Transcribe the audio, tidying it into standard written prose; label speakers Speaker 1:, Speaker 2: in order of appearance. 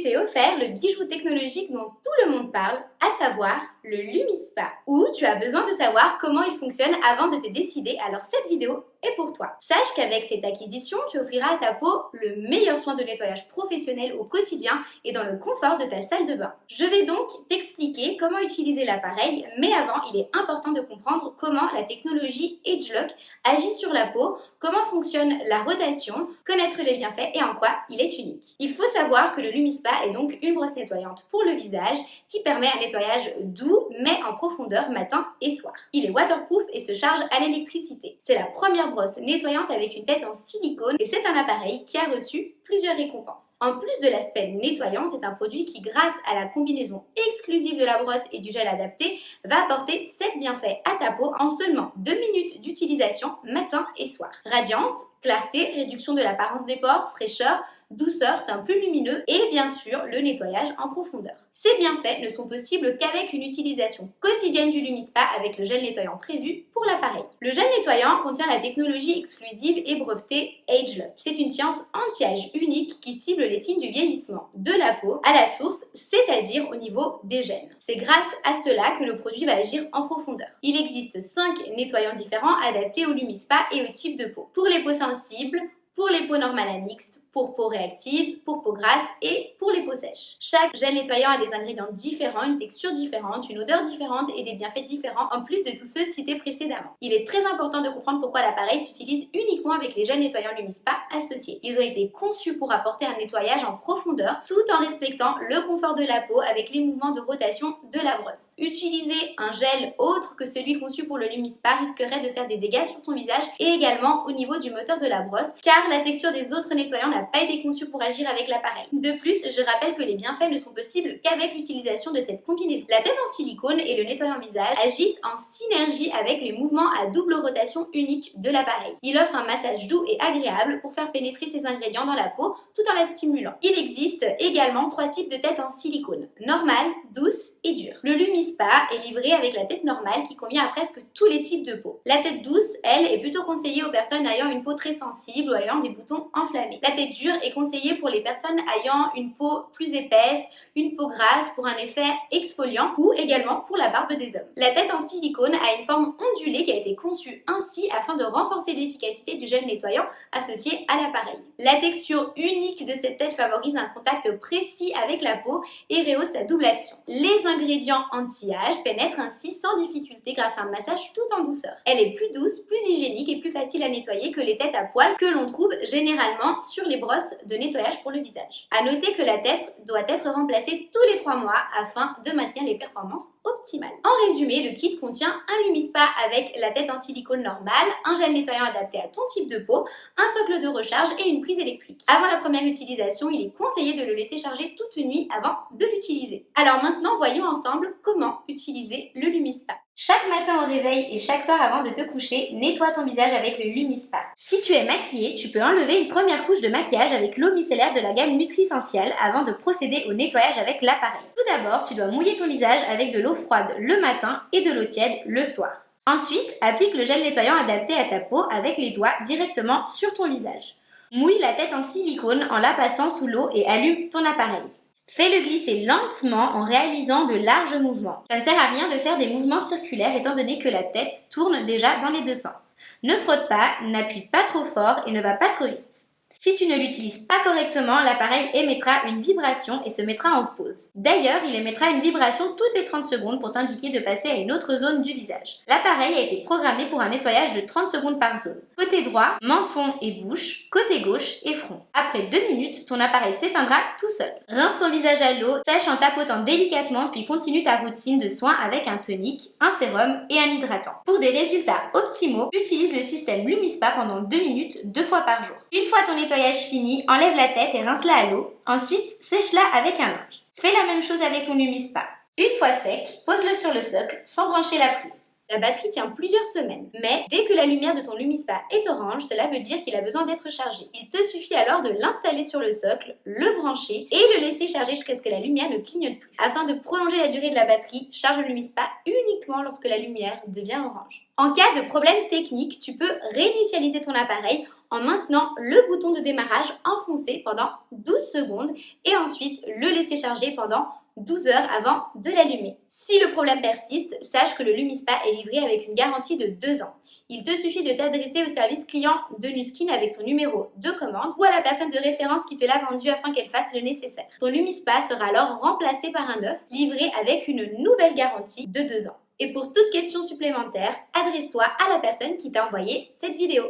Speaker 1: t'ai offert le bijou technologique dont tout le monde parle, à savoir le LumiSpa. Ou tu as besoin de savoir comment il fonctionne avant de te décider, alors cette vidéo est pour toi. Sache qu'avec cette acquisition, tu offriras à ta peau le meilleur soin de nettoyage professionnel au quotidien et dans le confort de ta salle de bain. Je vais donc t'expliquer comment utiliser l'appareil, mais avant, il est important de comprendre comment la technologie AgeLock agit sur la peau, comment fonctionne la rotation, connaître les bienfaits et en quoi il est unique. Il faut savoir que le LumiSpa est donc une brosse nettoyante pour le visage qui permet un nettoyage doux mais en profondeur matin et soir. Il est waterproof et se charge à l'électricité. C'est la première brosse nettoyante avec une tête en silicone et c'est un appareil qui a reçu plusieurs récompenses. En plus de l'aspect nettoyant, c'est un produit qui, grâce à la combinaison exclusive de la brosse et du gel adapté, va apporter 7 bienfaits à ta peau en seulement 2 minutes d'utilisation matin et soir. Radiance, clarté, réduction de l'apparence des pores, fraîcheur, douceur, teint plus lumineux et bien sûr le nettoyage en profondeur. Ces bienfaits ne sont possibles qu'avec une utilisation quotidienne du LumiSpa avec le gel nettoyant prévu pour l'appareil. Le gel nettoyant contient la technologie exclusive et brevetée AgeLock. C'est une science anti-âge unique qui cible les signes du vieillissement de la peau à la source, c'est-à-dire au niveau des gènes. C'est grâce à cela que le produit va agir en profondeur. Il existe 5 nettoyants différents adaptés au LumiSpa et au type de peau. Pour les peaux sensibles, pour les peaux normales à mixtes, pour peau réactive, pour peau grasse et pour les peaux sèches. Chaque gel nettoyant a des ingrédients différents, une texture différente, une odeur différente et des bienfaits différents en plus de tous ceux cités précédemment. Il est très important de comprendre pourquoi l'appareil s'utilise uniquement avec les gels nettoyants LumiSpa associés. Ils ont été conçus pour apporter un nettoyage en profondeur tout en respectant le confort de la peau avec les mouvements de rotation de la brosse. Utiliser un gel autre que celui conçu pour le LumiSpa risquerait de faire des dégâts sur ton visage et également au niveau du moteur de la brosse car la texture des autres nettoyants n'a pas été conçu pour agir avec l'appareil. De plus, je rappelle que les bienfaits ne sont possibles qu'avec l'utilisation de cette combinaison. La tête en silicone et le nettoyant visage agissent en synergie avec les mouvements à double rotation unique de l'appareil. Il offre un massage doux et agréable pour faire pénétrer ces ingrédients dans la peau tout en la stimulant. Il existe également 3 types de têtes en silicone, normale, douce et dure. Le LumiSpa est livré avec la tête normale qui convient à presque tous les types de peau. La tête douce, elle, est plutôt conseillée aux personnes ayant une peau très sensible ou ayant des boutons enflammés. La tête dure est conseillée pour les personnes ayant une peau plus épaisse, une peau grasse pour un effet exfoliant ou également pour la barbe des hommes. La tête en silicone a une forme ondulée qui a été conçue ainsi afin de renforcer l'efficacité du gel nettoyant associé à l'appareil. La texture unique de cette tête favorise un contact précis avec la peau et rehausse sa double action. Les ingrédients anti-âge pénètrent ainsi sans difficulté grâce à un massage tout en douceur. Elle est plus douce, plus hygiénique et plus facile à nettoyer que les têtes à poils que l'on trouve généralement sur les brosses de nettoyage pour le visage. À noter que la tête doit être remplacée tous les 3 mois afin de maintenir les performances optimales. En résumé, le kit contient un LumiSpa avec la tête en silicone normale, un gel nettoyant adapté à ton type de peau, un socle de recharge et une prise électrique. Avant la première utilisation, il est conseillé de le laisser charger toute nuit avant de l'utiliser. Alors maintenant, voyons ensemble comment utiliser le LumiSpa. Chaque matin au réveil et chaque soir avant de te coucher, nettoie ton visage avec le LumiSpa. Si tu es maquillée, tu peux enlever une première couche de maquillage avec l'eau micellaire de la gamme Nutri-Essentiel avant de procéder au nettoyage avec l'appareil. Tout d'abord, tu dois mouiller ton visage avec de l'eau froide le matin et de l'eau tiède le soir. Ensuite, applique le gel nettoyant adapté à ta peau avec les doigts directement sur ton visage. Mouille la tête en silicone en la passant sous l'eau et allume ton appareil. Fais-le glisser lentement en réalisant de larges mouvements. Ça ne sert à rien de faire des mouvements circulaires étant donné que la tête tourne déjà dans les 2 sens. Ne frotte pas, n'appuie pas trop fort et ne va pas trop vite. Si tu ne l'utilises pas correctement, l'appareil émettra une vibration et se mettra en pause. D'ailleurs, il émettra une vibration toutes les 30 secondes pour t'indiquer de passer à une autre zone du visage. L'appareil a été programmé pour un nettoyage de 30 secondes par zone. Côté droit, menton et bouche, côté gauche et front. Après 2 minutes, ton appareil s'éteindra tout seul. Rince ton visage à l'eau, sèche en tapotant délicatement puis continue ta routine de soins avec un tonique, un sérum et un hydratant. Pour des résultats optimaux, utilise le système LumiSpa pendant 2 minutes 2 fois par jour. Une fois ton nettoyage fini, enlève la tête et rince-la à l'eau. Ensuite, sèche-la avec un linge. Fais la même chose avec ton LumiSpa. Une fois sec, pose-le sur le socle sans brancher la prise. La batterie tient plusieurs semaines, mais dès que la lumière de ton Lumispa est orange, cela veut dire qu'il a besoin d'être chargé. Il te suffit alors de l'installer sur le socle, le brancher et le laisser charger jusqu'à ce que la lumière ne clignote plus. Afin de prolonger la durée de la batterie, charge le Lumispa uniquement lorsque la lumière devient orange. En cas de problème technique, tu peux réinitialiser ton appareil en maintenant le bouton de démarrage enfoncé pendant 12 secondes et ensuite le laisser charger pendant 12 heures avant de l'allumer. Si le problème persiste, sache que le Lumispa est livré avec une garantie de 2 ans. Il te suffit de t'adresser au service client de Nuskin avec ton numéro de commande ou à la personne de référence qui te l'a vendu afin qu'elle fasse le nécessaire. Ton Lumispa sera alors remplacé par un neuf, livré avec une nouvelle garantie de 2 ans. Et pour toute question supplémentaire, adresse-toi à la personne qui t'a envoyé cette vidéo.